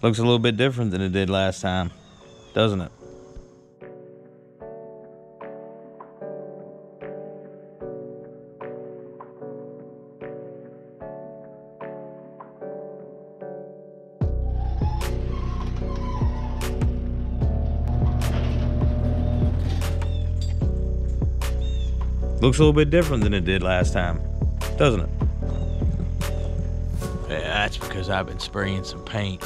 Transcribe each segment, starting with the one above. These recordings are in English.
Looks a little bit different than it did last time, doesn't it? Looks a little bit different than it did last time, doesn't it? Yeah, that's because I've been spraying some paint.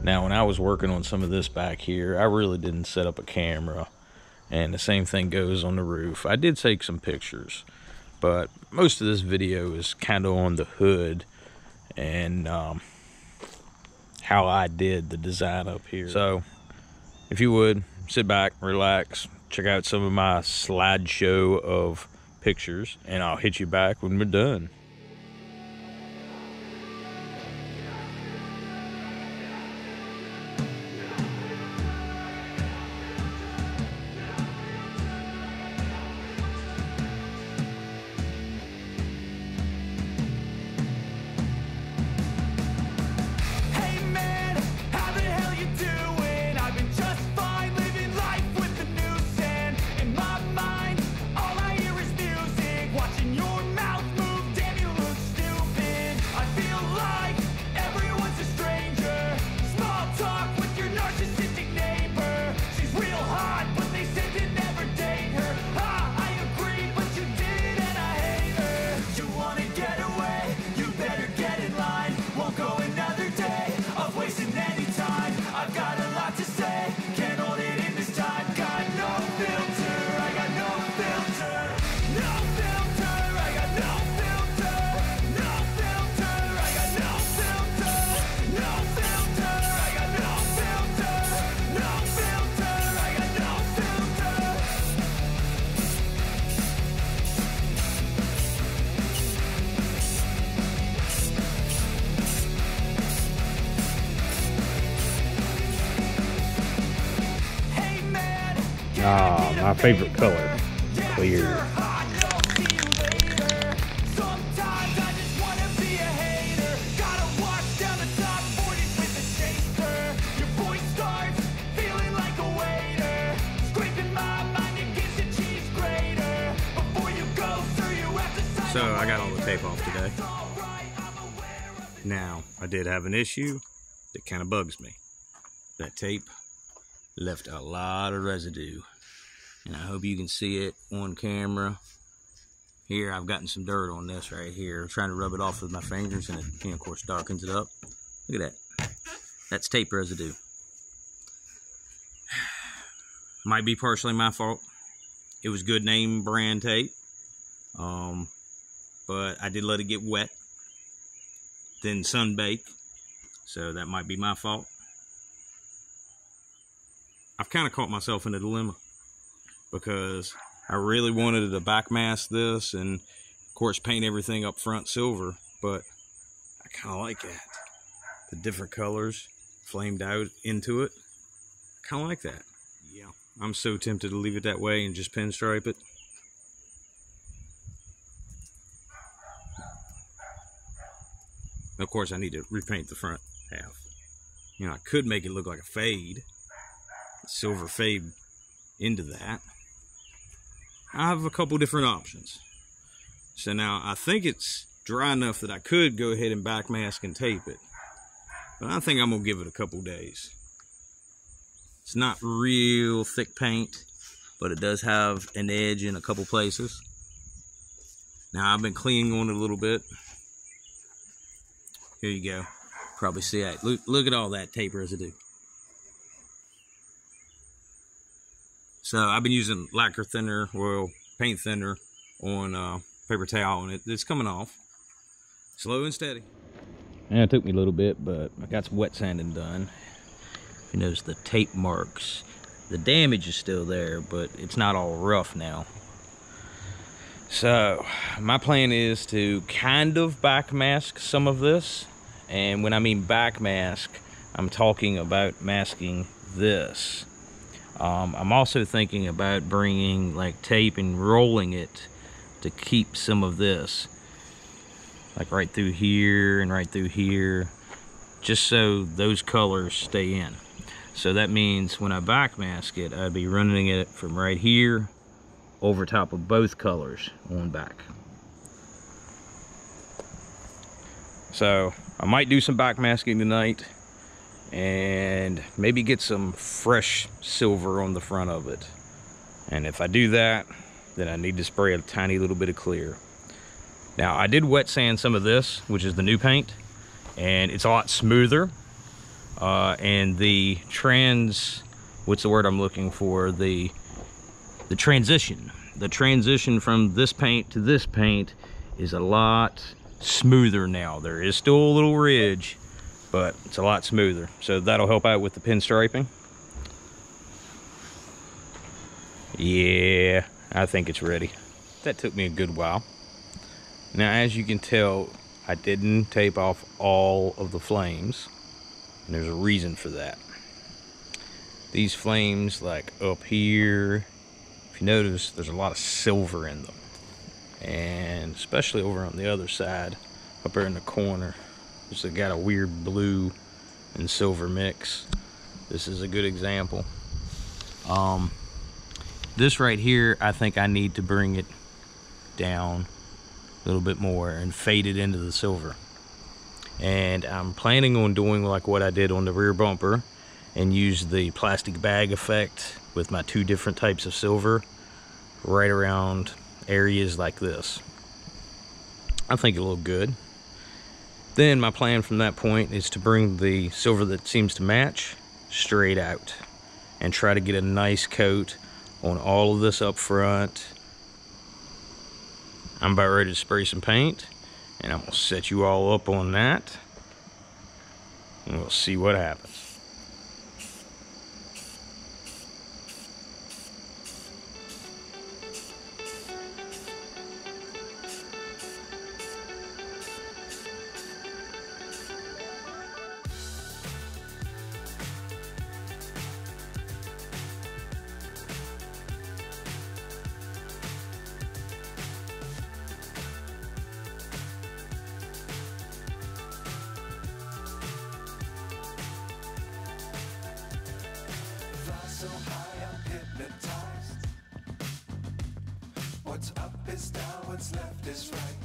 Now, when I was working on some of this back here, I really didn't set up a camera, and the same thing goes on the roof. I did take some pictures, but most of this video is kind of on the hood and how I did the design up here. So, if you would, sit back, relax, check out some of my slideshow of pictures, and I'll hit you back when we're done. Ah, my favorite color, clear. So I got all the tape off today. Now, I did have an issue that kind of bugs me. That tape left a lot of residue, and I hope you can see it on camera. Here, I've gotten some dirt on this right here. I'm trying to rub it off with my fingers, and it, of course, darkens it up. Look at that. That's tape residue. Might be partially my fault. It was good name brand tape, but I did let it get wet, then sunbake, so that might be my fault. I've kind of caught myself in a dilemma because I really wanted to backmask this and, of course, paint everything up front silver, but I kind of like that. The different colors flamed out into it. I kind of like that. Yeah, I'm so tempted to leave it that way and just pinstripe it. Of course, I need to repaint the front half. You know, I could make it look like a fade. Silver fade into that. I have a couple different options. So now I think it's dry enough that I could go ahead and backmask and tape it, but I think I'm gonna give it a couple days. It's not real thick paint, but it does have an edge in a couple places. Now I've been cleaning on it a little bit, Here you go. Probably see that. Look at all that tape residue. So I've been using lacquer thinner, oil paint thinner on paper towel, and it's coming off. Slow and steady. Yeah, it took me a little bit, but I got some wet sanding done. You notice the tape marks. The damage is still there, but it's not all rough now. So my plan is to kind of backmask some of this. And when I mean backmask, I'm talking about masking this. I'm also thinking about bringing like tape and rolling it to keep some of this, like right through here and right through here, just so those colors stay in. So that means when I backmask it, I'd be running it from right here over top of both colors on back. So I might do some backmasking tonight and maybe get some fresh silver on the front of it. And if I do that, then I need to spray a tiny little bit of clear. Now I did wet sand some of this, which is the new paint, and it's a lot smoother. And the what's the word I'm looking for? The transition from this paint to this paint is a lot smoother now. There is still a little ridge, but it's a lot smoother. So that'll help out with the pinstriping. Yeah, I think it's ready. That took me a good while. Now, as you can tell, I didn't tape off all of the flames, and there's a reason for that. These flames, like up here, if you notice, there's a lot of silver in them. And especially over on the other side, up there in the corner, it's got a weird blue and silver mix. This is a good example. This right here, I think I need to bring it down a little bit more and fade it into the silver. And I'm planning on doing like what I did on the rear bumper and use the plastic bag effect with my two different types of silver right around areas like this. I think it'll look good. Then my plan from that point is to bring the silver that seems to match straight out and try to get a nice coat on all of this up front. I'm about ready to spray some paint, and I'm gonna set you all up on that, and we'll see what happens. So high I'm hypnotized. What's up is down, what's left is right.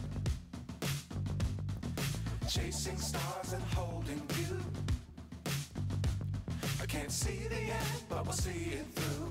Chasing stars and holding you. I can't see the end, but we'll see it through.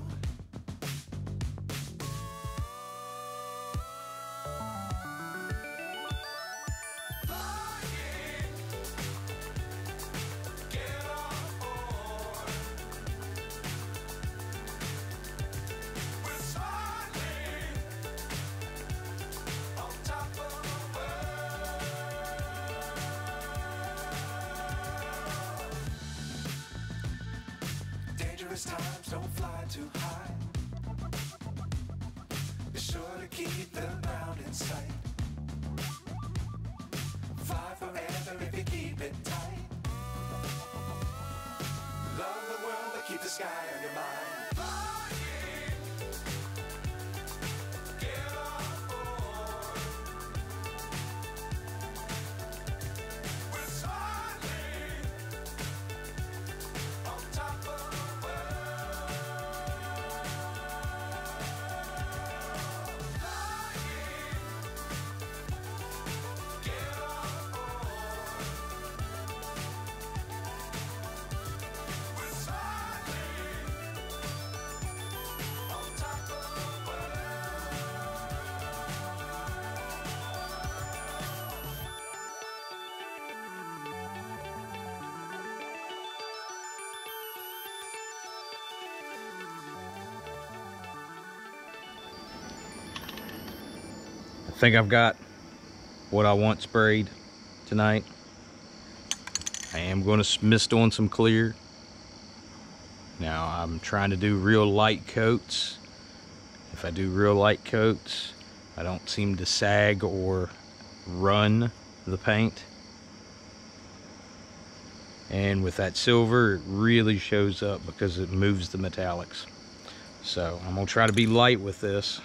Dangerous times, don't fly too high. Be sure to keep the ground in sight. Fly forever if you keep it tight. Love the world, but keep the sky on your mind. think I've got what I want sprayed tonight. I am going to mist on some clear. Now I'm trying to do real light coats. If I do real light coats, I don't seem to sag or run the paint. And with that silver, it really shows up because it moves the metallics. So I'm gonna try to be light with this.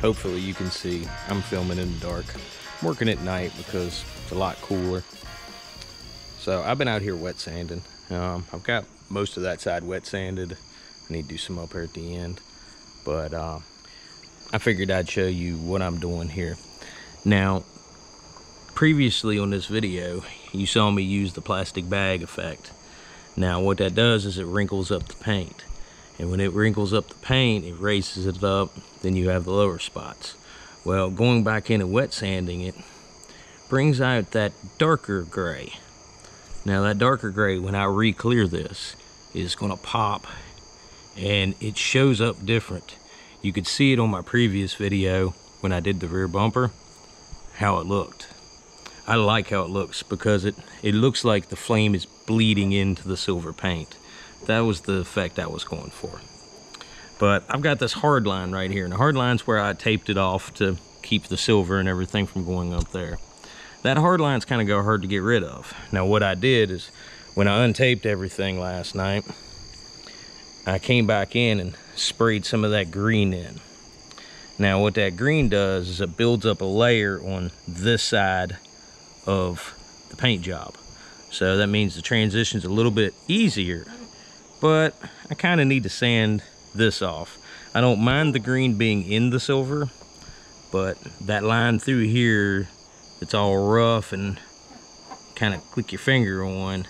Hopefully you can see I'm filming in the dark. I'm working at night because it's a lot cooler. So I've been out here wet sanding. I've got most of that side wet sanded. I need to do some up here at the end. But I figured I'd show you what I'm doing here. Now, previously on this video, you saw me use the plastic bag effect. Now what that does is it wrinkles up the paint. And when it wrinkles up the paint, it raises it up, then you have the lower spots. Well, going back in and wet sanding it brings out that darker gray. Now that darker gray, when I re-clear this, is gonna pop and it shows up different. You could see it on my previous video when I did the rear bumper, how it looked. I like how it looks because it looks like the flame is bleeding into the silver paint. That was the effect I was going for. But I've got this hard line right here, and the hard line's where I taped it off to keep the silver and everything from going up there. That hard line's kind of hard to get rid of. Now what I did is, when I untaped everything last night, I came back in and sprayed some of that green in. Now what that green does is it builds up a layer on this side of the paint job. So that means the transition's a little bit easier. But I kind of need to sand this off. I don't mind the green being in the silver, but that line through here, it's all rough and kind of click your finger on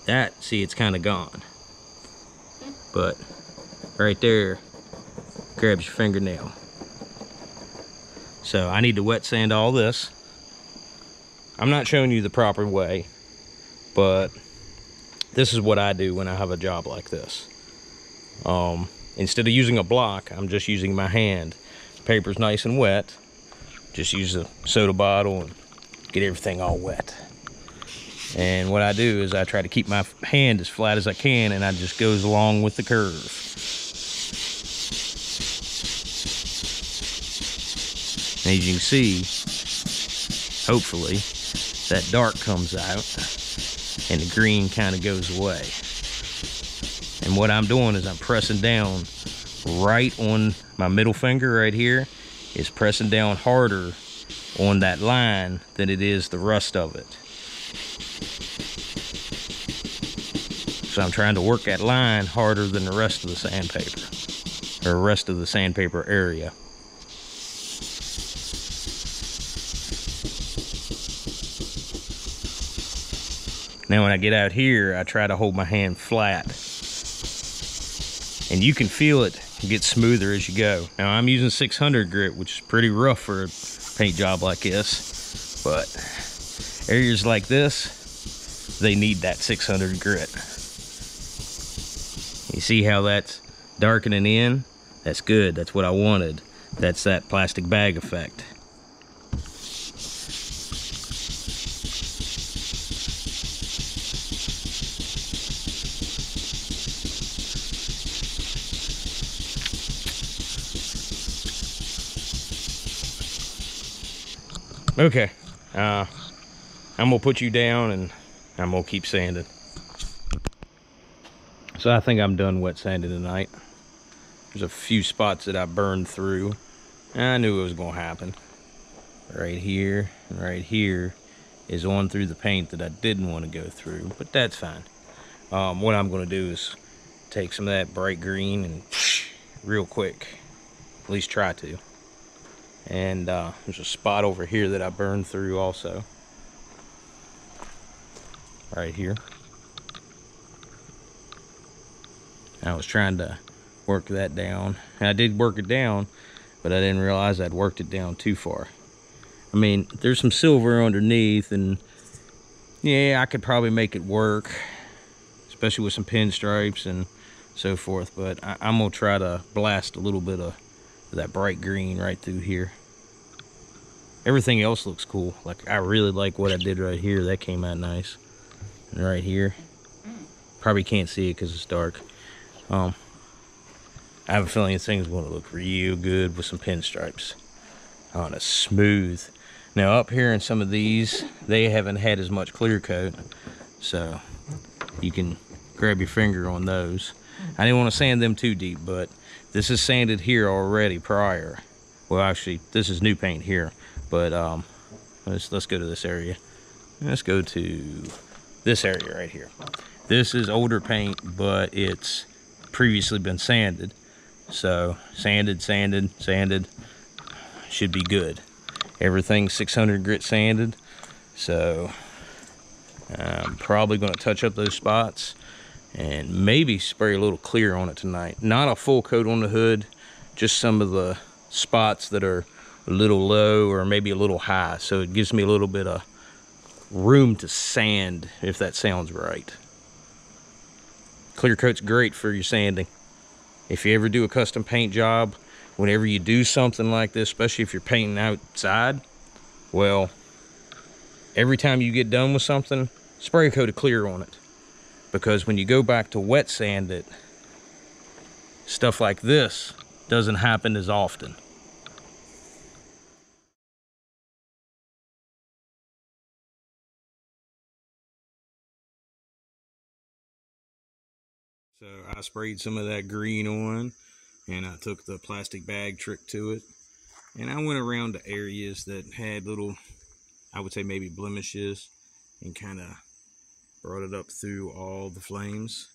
that. See, it's kind of gone. But right there grabs your fingernail. So I need to wet sand all this. I'm not showing you the proper way, but this is what I do when I have a job like this. Instead of using a block, I'm just using my hand. The paper's nice and wet. Just use a soda bottle and get everything all wet. And what I do is I try to keep my hand as flat as I can, and I just goes along with the curve. And as you can see, hopefully, that dark comes out and the green kind of goes away. And what I'm doing is I'm pressing down right on my middle finger right here, is pressing down harder on that line than it is the rest of it. So I'm trying to work that line harder than the rest of the sandpaper, or the rest of the sandpaper area. Now when I get out here, I try to hold my hand flat. And you can feel it get smoother as you go. Now I'm using 600 grit, which is pretty rough for a paint job like this. But areas like this, they need that 600 grit. You see how that's darkening in? That's good. That's what I wanted. That's that plastic bag effect. Okay, I'm gonna put you down and I'm gonna keep sanding. So I think I'm done wet sanding tonight. There's a few spots that I burned through. I knew it was gonna happen. Right here and right here is on through the paint that I didn't want to go through, but that's fine. What I'm gonna do is take some of that bright green and real quick, at least try to. And there's a spot over here that I burned through also. Right here. I was trying to work that down. And I did work it down, but I didn't realize I'd worked it down too far. I mean, there's some silver underneath, and yeah, I could probably make it work, especially with some pinstripes and so forth, but I'm gonna try to blast a little bit of that bright green right through here. Everything else looks cool. Like, I really like what I did right here. That came out nice. And right here, probably can't see it because it's dark. I have a feeling this thing's going to look real good with some pinstripes on a smooth. Now up here in some of these, they haven't had as much clear coat, so you can grab your finger on those. I didn't want to sand them too deep, but this is sanded here already prior. Well, actually, this is new paint here, but let's go to this area. Let's go to this area right here. This is older paint, but it's previously been sanded. So sanded, sanded, sanded, should be good. Everything's 600 grit sanded, so I'm probably going to touch up those spots and maybe spray a little clear on it tonight. Not a full coat on the hood, just some of the spots that are a little low or maybe a little high, so it gives me a little bit of room to sand, if that sounds right. Clear coat's great for your sanding. If you ever do a custom paint job, whenever you do something like this, especially if you're painting outside, well, every time you get done with something, spray a coat of clear on it. Because when you go back to wet sand it, stuff like this doesn't happen as often. So I sprayed some of that green on, and I took the plastic bag trick to it, and I went around the areas that had little, I would say maybe blemishes, and kind of brought it up through all the flames.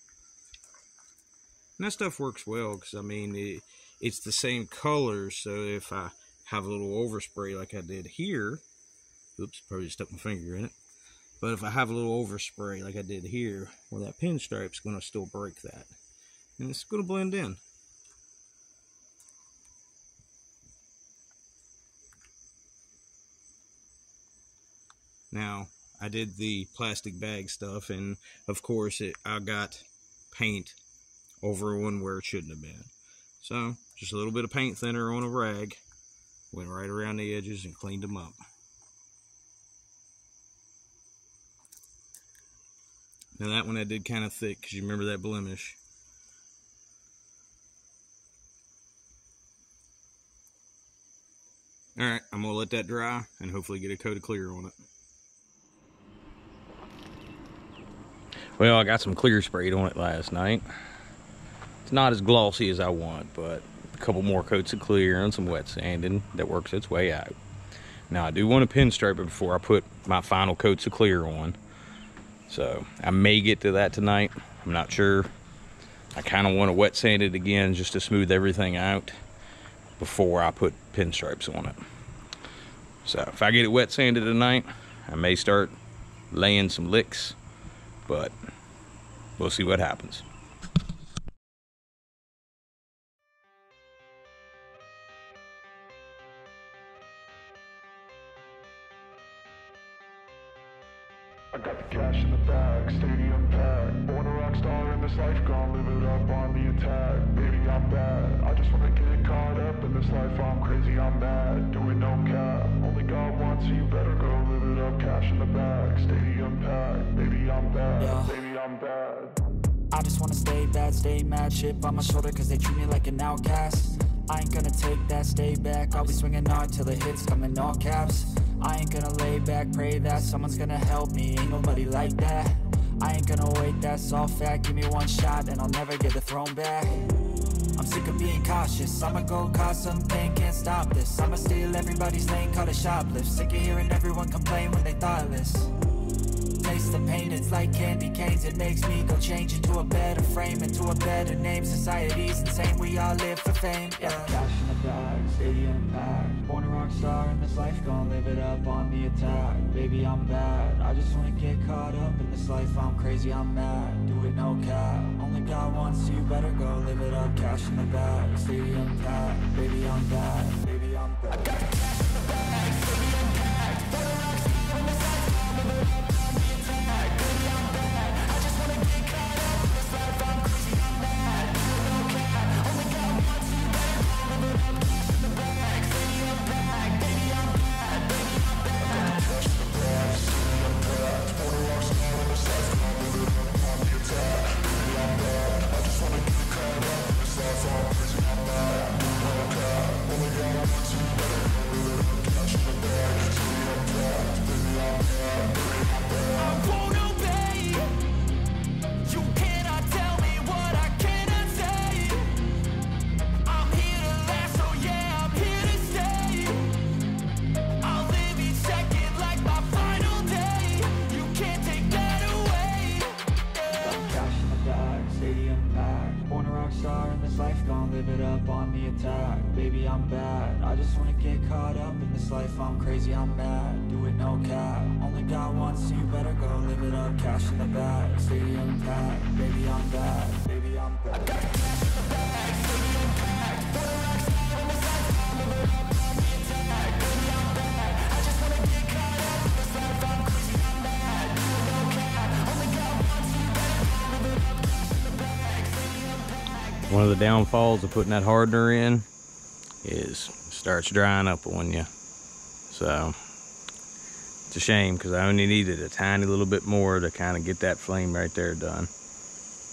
And that stuff works well, because I mean, it's the same color, so if I have a little overspray like I did here, oops, probably stuck my finger in it, but if I have a little overspray like I did here, well, that pinstripe's going to still break that, and it's going to blend in. Now, I did the plastic bag stuff, and of course I got paint over one where it shouldn't have been. So, just a little bit of paint thinner on a rag, went right around the edges and cleaned them up. Now that one I did kind of thick, because you remember that blemish. Alright, I'm going to let that dry and hopefully get a coat of clear on it. Well, I got some clear sprayed on it last night. It's not as glossy as I want, but a couple more coats of clear and some wet sanding that works its way out. Now, I do want to pinstripe it before I put my final coats of clear on. So, I may get to that tonight. I'm not sure. I kind of want to wet sand it again just to smooth everything out before I put pinstripes on it. So, if I get it wet sanded tonight, I may start laying some licks, but we'll see what happens. I got the cash in the bag, stadium packed. Born a rock star in this life, gonna live it up on the attack. Baby, I'm bad. I just wanna get caught up in this life. I'm crazy, I'm mad. Doing no cap. Only got one, so you better go live it up. Cash in the bag, stadium packed. Baby, I'm bad. Yeah. Baby, I'm bad. I just wanna stay bad, stay mad. Chip on my shoulder cause they treat me like an outcast. I ain't gonna take that, stay back. I'll be swinging hard till the hits come in all caps. I ain't gonna lay back, pray that someone's gonna help me. Ain't nobody like that. I ain't gonna wait, that's all fact. Give me one shot and I'll never get the throne back. I'm sick of being cautious. I'ma go cause something, can't stop this. I'ma steal everybody's lane, call it shoplift. Sick of hearing everyone complain when they thoughtless. Taste the pain, it's like candy canes. It makes me go change into a better frame, into a better name. Society's insane, we all live for fame, yeah. Cash in the bag, stadium packed. Born a rock star in this life, gonna live it up on the attack. Baby, I'm bad. I just wanna get caught up in this life. I'm crazy, I'm mad. Do it no cap. Only got one, so you better go live it up. Cash in the bag, stadium packed. Baby, I'm bad. Baby, I'm bad. I got the cash in the bag, stadium packed. Born a rock star in this life, gonna live it up. Baby, I'm bad. I just wanna get caught up in this life. I'm crazy, I'm mad. Do it no cap. Only got one, so you better go live it up. Cash in the bag, stadium packed. Baby, I'm bad. Baby, I'm bad. I got the cash in the bag, stadium packed. Born a rock star in this life, I'll live it up on the attack. Baby, I'm bad. I just wanna get caught up in this life. I'm crazy, I'm mad. Do it no cap. Only got one, so you better go live it up. Cash in the bag, stadium packed. One of the downfalls of putting that hardener in is it starts drying up on you. So it's a shame because I only needed a tiny little bit more to kind of get that flame right there done.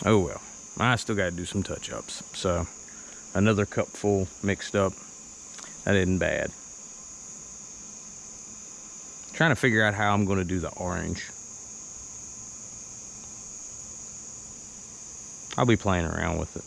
Oh well, I still got to do some touch-ups. So another cup full mixed up. That isn't bad. Trying to figure out how I'm going to do the orange. I'll be playing around with it.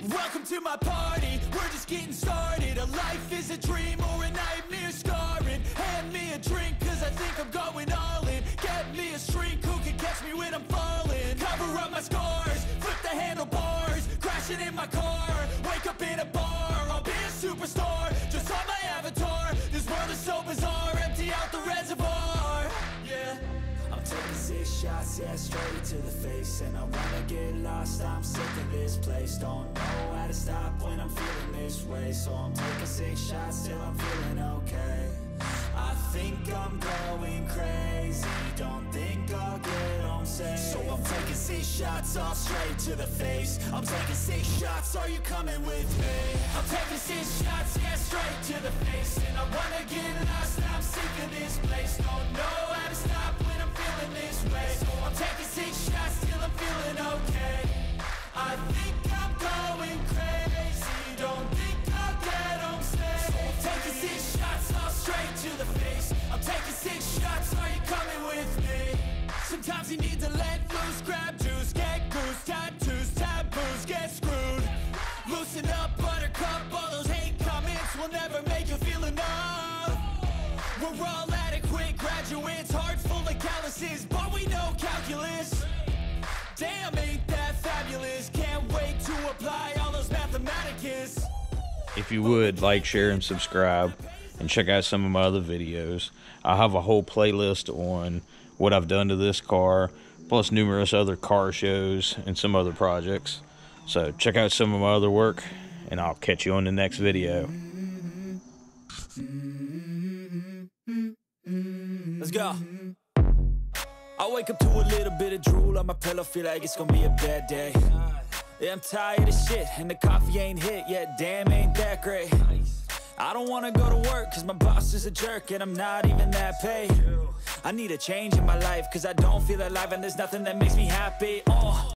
Welcome to my party, we're just getting started. A life is a dream or a nightmare scarring. Hand me a drink cause I think I'm going all in. Get me a shrink who can catch me when I'm falling. Cover up my scars, flip the handlebars. Crashing in my car, wake up in a bar. I'll be a superstar, just on my avatar. This world is so bizarre, empty out the reservoir. Yeah, I'm taking 6 shots, yeah, straight to the face. And I wanna get lost, I'm sick of this place. Don't know how to stop when I'm feeling this way. So I'm taking 6 shots till I'm feeling okay. I think I'm going crazy, don't think I'll get home safe. So I'm taking 6 shots, all straight to the face. I'm taking 6 shots, are you coming with me? I'm taking 6 shots, yeah, straight to the face. And I wanna get lost, I'm sick of this place. Don't know how to stop when I'm feeling this way. So I'm taking 6 shots till I'm feeling okay. I think I'm going crazy, don't think I'll get home safe. So I'm taking 6 shots, all straight to the face. I'm taking 6 shots, are you coming with me? Sometimes you need to let loose, grab juice, get goose, tattoos, taboos, get screwed. Loosen up, buttercup, all those hate comments will never make you feel enough. We're all adequate graduates, hearts full of calluses, but we know calculus. Damn, ain't that fabulous? Can't wait to apply all those mathematicus. If you would, like, share, and subscribe, and check out some of my other videos. I have a whole playlist on what I've done to this car, plus numerous other car shows and some other projects. So check out some of my other work, and I'll catch you on the next video. Let's go. I wake up to a little bit of drool on my pillow, feel like it's gonna be a bad day. Yeah, I'm tired of shit, and the coffee ain't hit yet, damn, ain't that great. I don't wanna go to work, cause my boss is a jerk, and I'm not even that paid. I need a change in my life, cause I don't feel alive, and there's nothing that makes me happy.